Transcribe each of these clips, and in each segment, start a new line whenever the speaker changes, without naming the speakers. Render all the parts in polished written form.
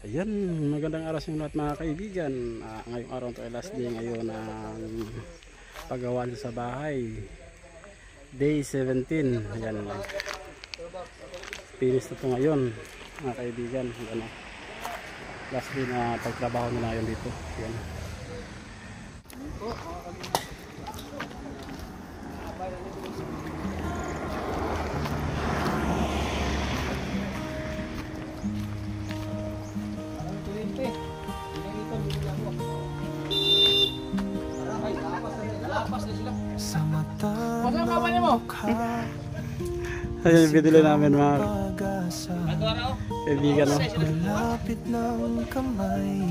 Ayan, magandang araw sa inyo lahat mga kaibigan. Ngayong araw to ay last day ngayon ng paggawa sa bahay. Day 17. Ayan, finish na ito ngayon mga kaibigan. Ayan, last day na pagtrabaho nila ngayon dito. Ayan.
Sa mata ng mukha
Ayan yung binili namin mga kaibigan.
malapit ng kamay,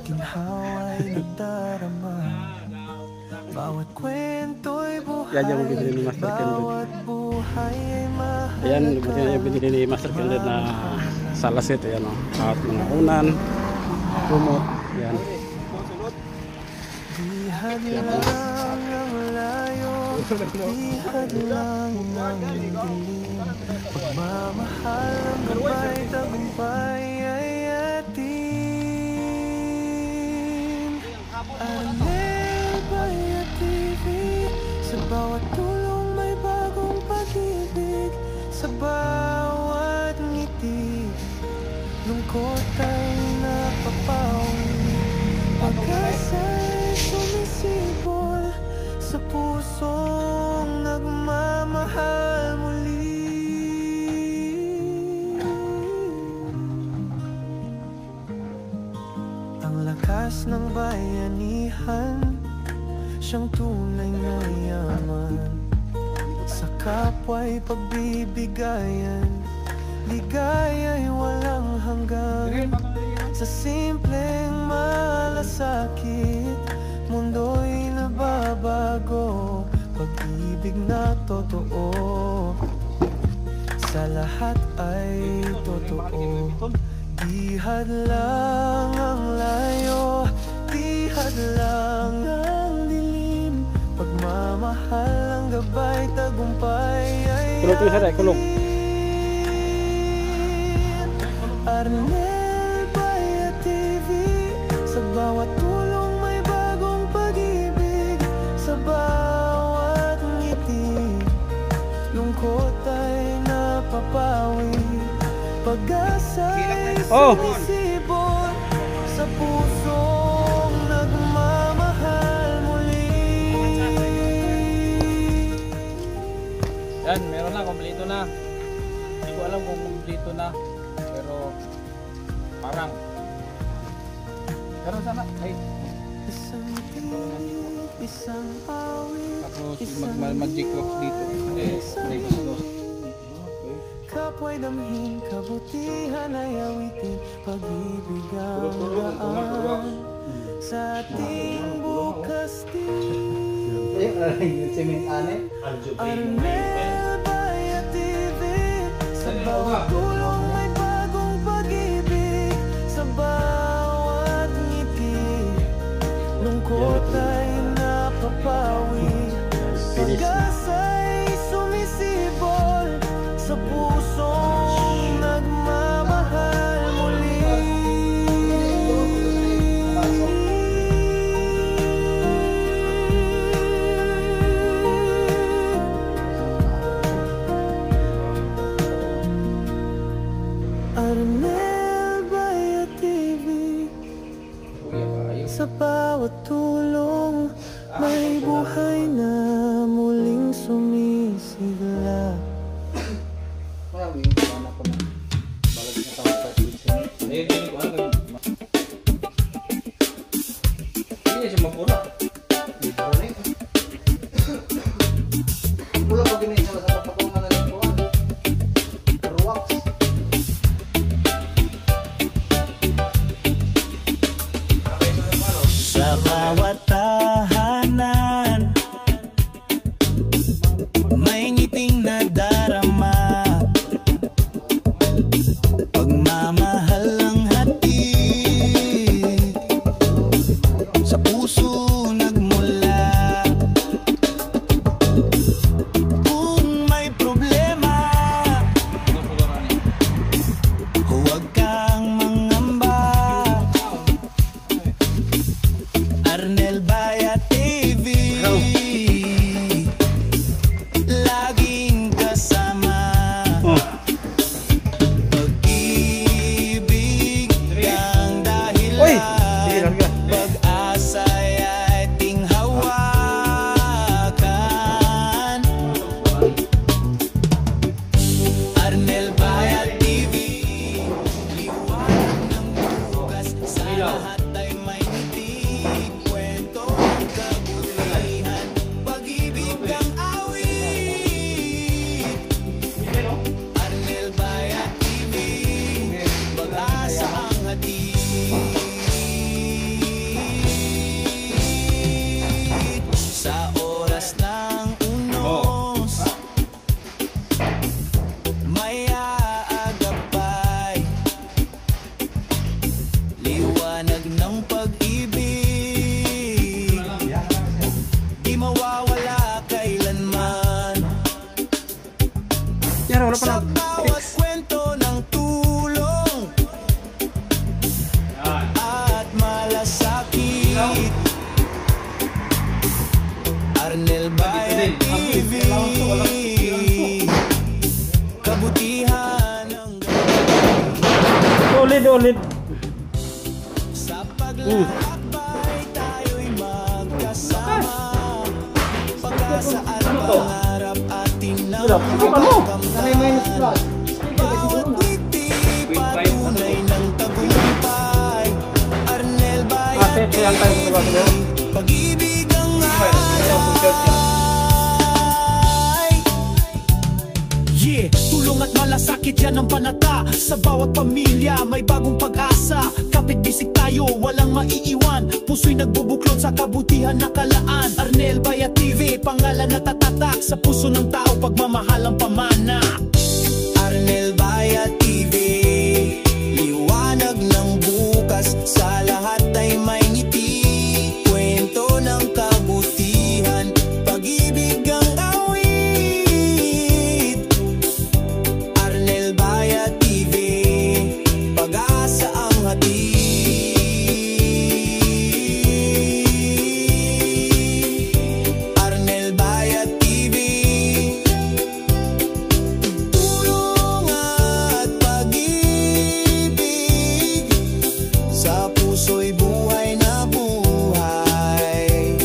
ginhawa'y nagdarama. Bawat kwento'y buhay,
Yan yung binili ni Master Kendall.
bawat buhay ay mahalaga.
Ayan, yung binili ni Master Kendall na salasit. Ayan o, at mga unan, kumot. Ayan.
Bihag lang ang layo, bihag lang ang dilim. Pagmamahal ang gabay, tagumpay ay atin. Arnel Baya TV, sa bawat tulong may bagong pag-ibig. Sa bawat ngiti, lungkot ay napapawi. Pag-asa'y sumisipol sa pusong nagmamahal muli. Ang lakas ng bayanihan, siyang tunay na yaman. Sa kapwa'y pagbibigayan, ligaya'y walang hanggan. Sa simpleng malasakit, mundo'y nababago. Pag-ibig na totoo, sa lahat ay totoo. Bihag lang ang layo, bihag lang ang dilim. Pagmamahal ang gabay, tagumpay ay
Kulong tuloy sa kulong.
Arnel Baya TV, sa bawat tulong may bagong pag-ibig. Sa bawat ngiti, lungkot ay napapawi. Pag-asa'y sumisibol sa pusong nagmamahal muli.
Yan, meron na, kompleto na. Hindi ko alam kung kompleto na, pero parang sana, ay
Isang tinig, isang awit,
tapos mag-magic wax dito.
kapwa'y damhin, kabutihan ay awitin. Pag-ibig ang daan sa ating bukas din. Arnel Baya TV, sa bawat tulong may bagong pag-ibig. Sa bawat ngiti, lungkot ay napapawi. Pag-asa'y sumisibol sa pusong nagmamahal muli. Arnel Baya TV, sa bawat tulong may buhay na muling sumisigla.
Hindi siya mapura.
Sa bawat tahanan, may ngiting nadarama. Pagmamahal ang hatid sa puso liwanag ng pag-ibig, di mawawala kailanman.
Yan, wala pa
Sa
na.
bawat kwento ng tulong at malasakit, Arnel Bayan TV, kabutihan ng
Ulit.
sa paglalakbay tayo'y magkasama. Pagkasaan pangarap atin na makamtan. Bawat ngiti patunay ng tagumpay. Arnel Bayan TV, pag-ibig ang yeah, tulong at malasakit yan ang panata. Sa bawat pamilya may bagong pag-asa. Kapit bisik tayo, walang maiiwan. Puso'y nagbubuklod sa kabutihan na kalaan. Arnel Bayan TV, pangalan na tatatak sa puso ng tao, pagmamahal ang pamana. Arnel Bayan TV, liwanag ng bukas, sa lahat ay may ngiti. Kwento ng kabutihan, pag-ibig ang awit. Arnel Bayan TV, pag-asa ang hatid. Arnel Bayan TV, tulong at pag-ibig, sa puso'y buhay na buhay.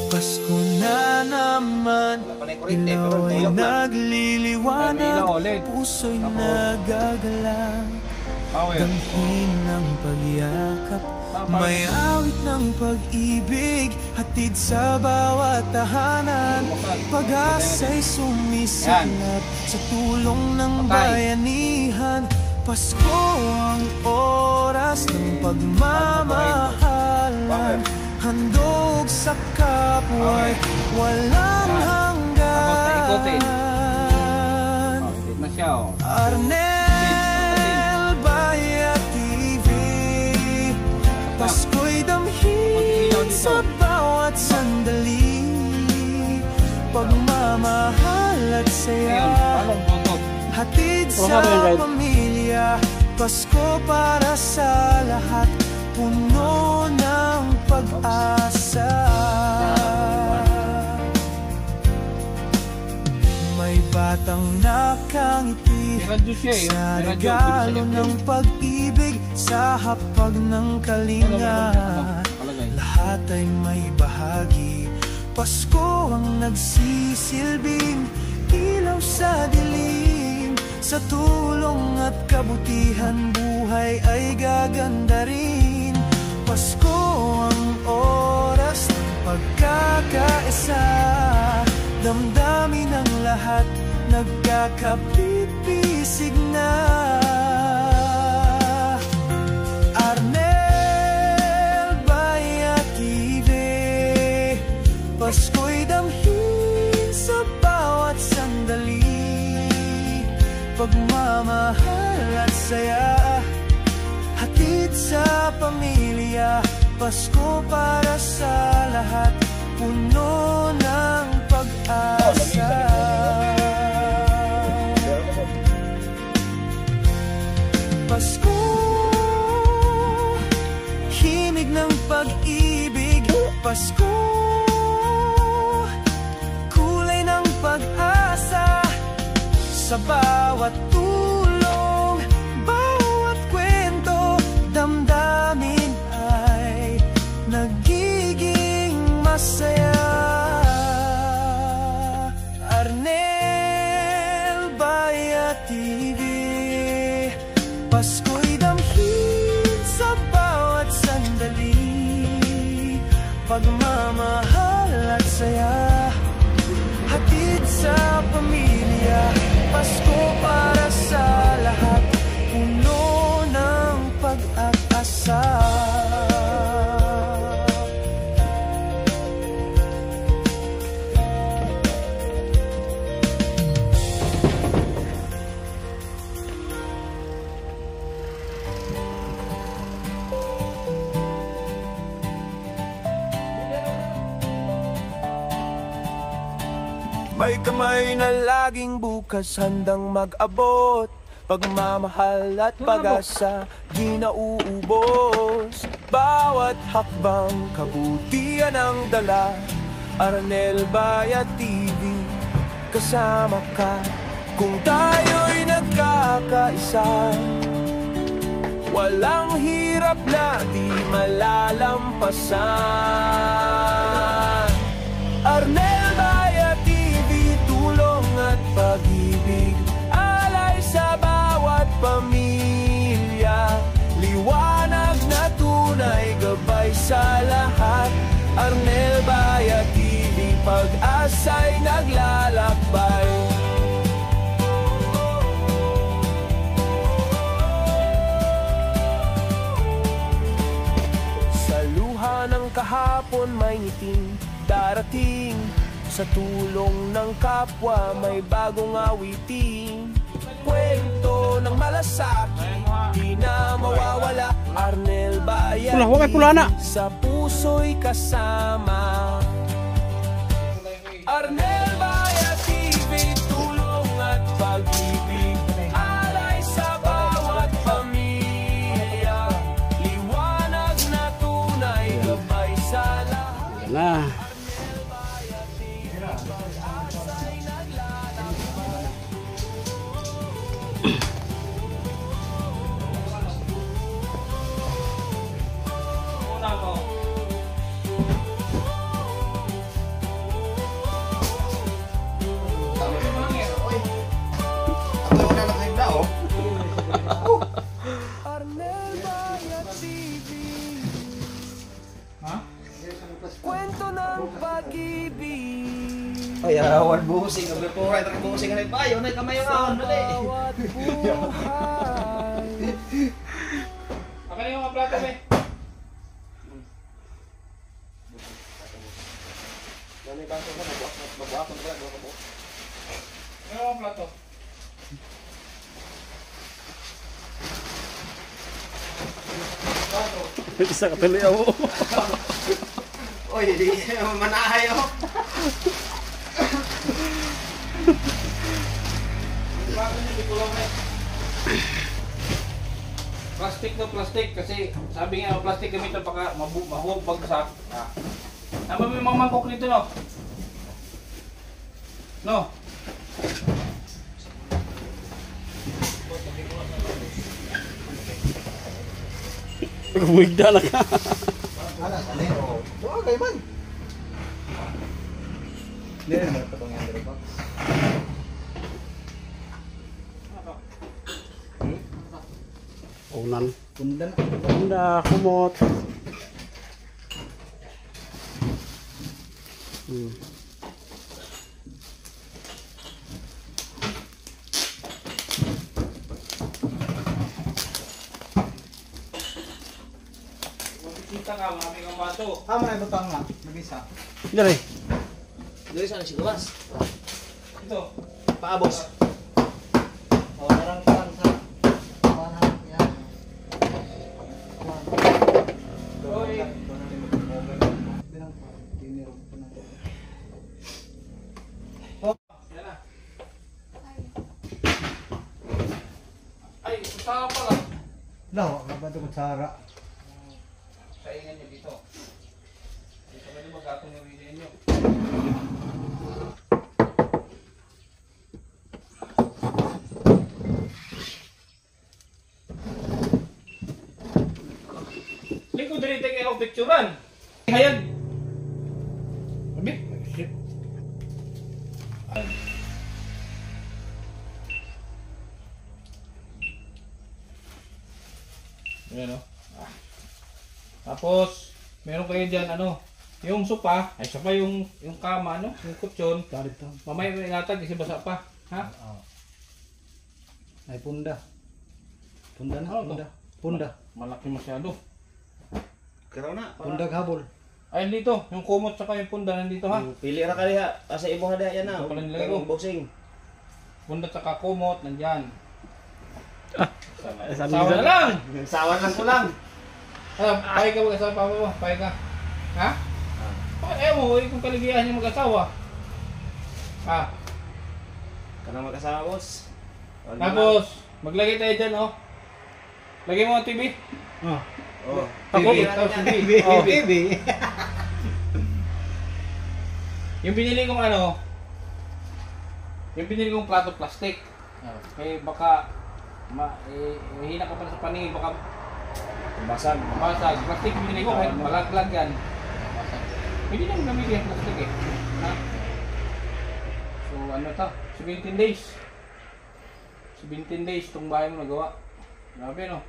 Pasko na naman, ilaw ay nagliliwanag, puso'y nagagalang, damhin ng pagyakap, may awit ng pag-ibig, hatid sa bawat tahanan. Pag-asa'y sumisiklab sa tulong ng bayanihan. Pasko ang oras ng pagmamahalan, handog sa kapwa'y walang hanggan. Arnel Bayan TV, Pasko'y damhin sa bawat sandali, pagmamahal at saya, hatid sa pamilya. Pasko para sa lahat, puno ng pag-asa. May batang nakangiti sa regalo ng pag-ibig, sa hapag ng kalinga, lahat ay may bahagi. Pasko ang nagsisilbing ilaw sa dilim, sa tulong at kabutihan buhay ay gaganda rin. Pasko ang oras ng pagkakaisa, damdamin ang lahat, nagkakapit-bisig na. Arnel Bayan TV, Pasko'y damhin sa bawat sandali, pagmamahal at saya, hatid sa pamilya. Pasko para sa lahat, puno ng pag-asa. Pasko, himig ng pag-ibig. Pasko, kulay ng pag-asa, sa bawat tulong, bawat kwento, damdamin ay nagiging masaya. Arnel Bayan TV, Pasko'y damhin sa bawat sandali, pagmamahal at saya, hatid sa pamilya. Pasko para sa lahat,
May kamay na laging bukas handang mag-abot. Pagmamahal at pag-asa di nauubos. Bawat hakbang kabutihan ang dala. Arnel Bayat TV, kasama ka kung tayo'y nagkakaisa. Walang hirap na di malalampasan. Arnel Bayat TV, tulong at pag-ibig, alay sa bawat pamilya. Liwanag na tunay, gabay sa lahat. Arnel Bayat TV, pag-asa'y naglalakbay. Sa luha ng kahapon may ngiting darating. Sa tulong ng kapwa may bagong awitin. Kwento ng malasakit di na mawawala. Arnel Bayat
Pula, huwag ay pula na.
sa puso'y kasama. Arnel Bayat TV, tulong at pag-ibig, alay sa bawat pamilya. Liwanag na tunay, gabay sa lahat.
Yan na.
Arnel Bayat TV, kwento ng pag-ibig.
Ay, awal busing. Ang po ay busing ay bayo na kamay yung awal dali.
Bawat buhay.
Akin yung mga plato, be. Ano yung plato?
Isa ka tuloy ako.
Oy, di manahay oh.
Plastic na plastic kasi sabi nga plastic gamitin pagka mahuwag pagsak. Tama mo yung mga mangkok nito, no? No?
Bumigda na ka.
Alas, ano yun? Oo, kayo man. Hindi rin naman patong yan dito pa.
Unan.
Pundan.
Bunda, kumot.
Kita ka, mga may kambato.
Tama na butang nga. Mag-isa.
Dari.
Dili sa nagsigawas.
Ito.
Paabos. O, narang kan sa. Kumahan. Yan.
Oy. Yan na. Ay, sasama pala.
Lawa, mabanto ko tsara.
Saingan nyo dito. Dito ka na mag-atong yung video nyo. Likod rin tayo kayo picturean. Hayag. Abi? Shit. Ayan o. Tapos, meron kayo dyan, ano, yung sopa, ay sopa yung kama, ano, yung kutsyon. Mamaya may inatag kasi basa pa. Ha?
Ay, punda. Punda na,
Ano to?
punda. Punda.
Malaki masyado.
Karaw na. Punda habol.
Ay, dito, yung kumot saka yung punda nandito, ha?
Pili ra kaliha. Asa imo hada yan na.
Ito pala nilagay ko.
Boxing.
Punda saka kumot, nandyan.
Sabi
Sawa na lang!
Sawan lang ko lang.
Pahig ka mag-asawa mo, pahig ka. Ha? Ayaw mo, kung kaligayahan niya mag-asawa. Ah,
Ka na mag-asawa, boss. Wala na.
tapos, maglagay tayo dyan, oh. Lagay mo ang TV.
Oh.
Oh.
Tapos,
TV.
tapos
Ano yan?
TV. Oh. Yung binili kong ano, yung binili kong plato plastic. Kaya baka, hina ka pala sa paningin, baka
Basag.
basag. Plastic yung binili ko, kahit malaglag yan. Hindi naman gamitin yung plastic eh. Ha? So ano to? 17 days. 17 days itong bahay mo nagawa. Grabe no?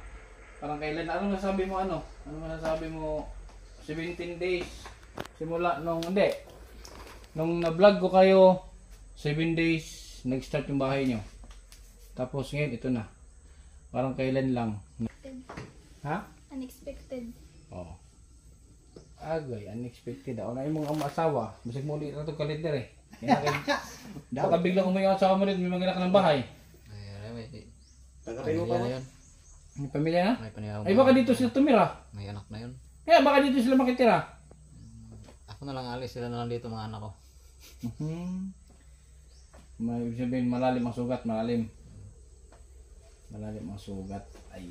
Parang kailan, ano masasabi mo ano? Ano masasabi mo 17 days simula nung, hindi. Nung na-vlog ko kayo, 7 days nag-start yung bahay nyo. Tapos ngayon, ito na. Parang kailan lang. Ha?
Unexpected.
Oo. Agay, unexpected. Ako na yung mga asawa. Masig mo ulit na itong kalender eh. Baka biglang umayaw asawa mo rin, may mga ka ng bahay.
Tagapin mo pa, boss.
May pamilya na?
May panihaw.
Ay baka dito sila tumira.
May anak na yun.
Kaya baka dito sila makitira.
Ako na lang alis, sila na lang dito mga anak ko.
May ibig sabihin, malalim ang sugat, malalim. Malalim ang sugat. Ay.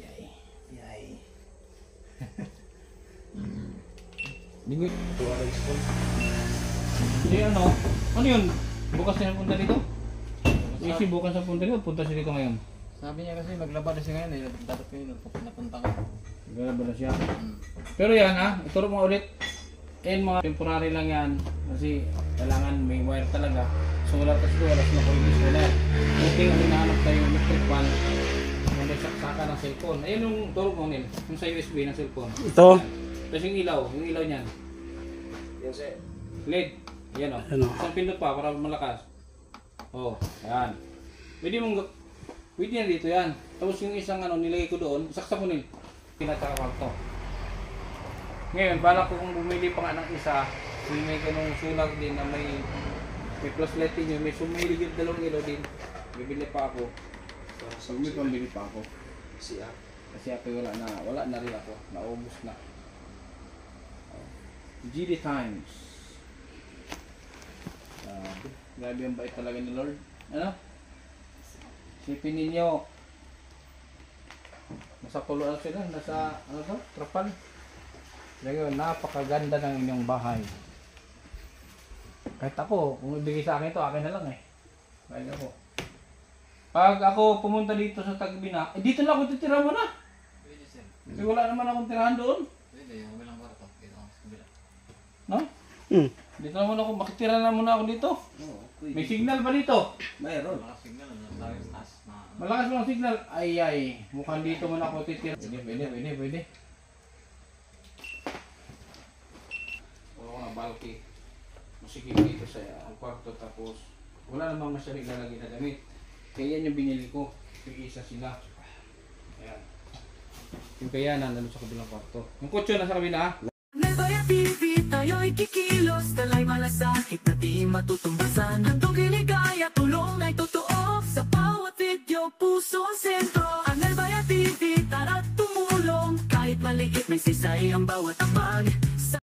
Hindi ano? Ano yun? Bukas na punta dito? Isi bukas na punta dito, punta siya dito ngayon.
Sabi niya kasi maglaba na siya ngayon eh. Dapat ko yun, napunta ko.
Gagaba na siya. Pero yan ha, ituro mo ulit. Yan mga temporary lang yan. Kasi kailangan may wire talaga. Solar kasi ko, alas na kuligis solar. Okay, ang hinahanap tayo yung electric fan. Yung may saksaka ng cellphone. Ayun yung turo mo nil. Yung sa USB ng cellphone.
Ito.
Tapos yung ilaw niyan.
Yan, sir.
LED. Yan o.
Ano?
Isang pindot pa para malakas. Oh, yan. Pwede yan dito yan. Tapos yung isang ano, nilagay ko doon, saksak mo nil. Pinatawag to. Ngayon, balak ko kung bumili pa nga ng isa, kung may ganung sulag din na may plus lighting yun, may sumilig yung dalawang ilaw din. Bibili pa ako. Bumili pa ako.
Siya.
Kasi ako wala na rin ako. Naubos na. GD Times. Grabe ang bait talaga ni Lord. Ano? Sipin ninyo. Nasa pulo na sila. Nasa, ano to? Trapal. Ngayon, napakaganda ng inyong bahay. Kahit ako, kung ibigay sa akin ito, akin na lang eh. Kahit ako. Pag ako pumunta dito sa Tagbina, dito na ako titira mo na.
Pwede sir.
Kasi wala naman akong tirahan doon.
Pwede, yung bilang kwarto. Dito ako sa kabila.
No? Dito na muna ako, makitira na muna ako dito.
Oo,
May signal ba dito?
mayroon.
Malakas signal, malakas taas.
Malakas mo ang signal. Ay. Mukhang dito muna ako titira. Pwede. Wala ko na balki. Masigil dito sa kwarto tapos wala namang masyari lalagay na damit. Kaya yan yung binili ko. Isa sila. Ayan. Yung kaya nandun sa kabilang kwarto. Yung kutso nasa kabila.
Nebaya TV, tayo'y kikilos, talay malasakit na di matutumbasan. Handog iligaya, tulong ay totoo, sa bawat video, puso ang sentro. Ang Nebaya TV, tara't tumulong, kahit maliit may sisay ang bawat ambag.